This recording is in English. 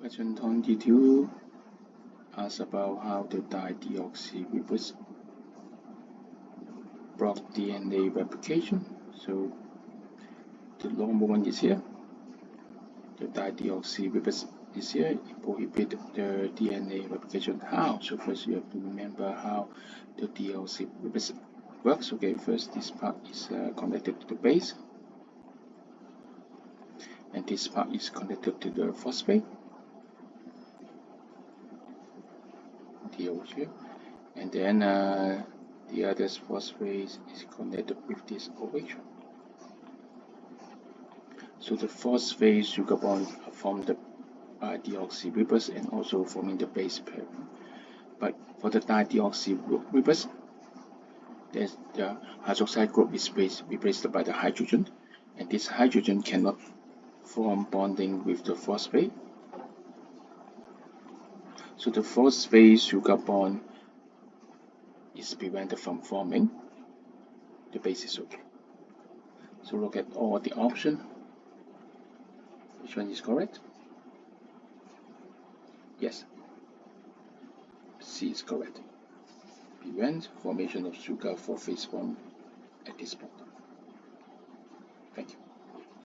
Question 22 asks about how the dideoxyribonucleic block DNA replication. So the normal one is here. The dideoxyribonucleic is here. It prohibits the DNA replication. How? So first you have to remember how the deoxyribonucleic works. Okay, first this part is connected to the base, and this part is connected to the phosphate. Here, and then the other phosphate is connected with this OH. So the phosphate sugar bond form the dideoxyribonucleic and also forming the base pair. But for the dideoxyribonucleic, the hydroxide group is replaced by the hydrogen, and this hydrogen cannot form bonding with the phosphate. So the phosphate sugar bond is prevented from forming. The base is okay. So look at all the options. Which one is correct? Yes. C is correct. Prevent formation of sugar for phase bond at this point. Thank you.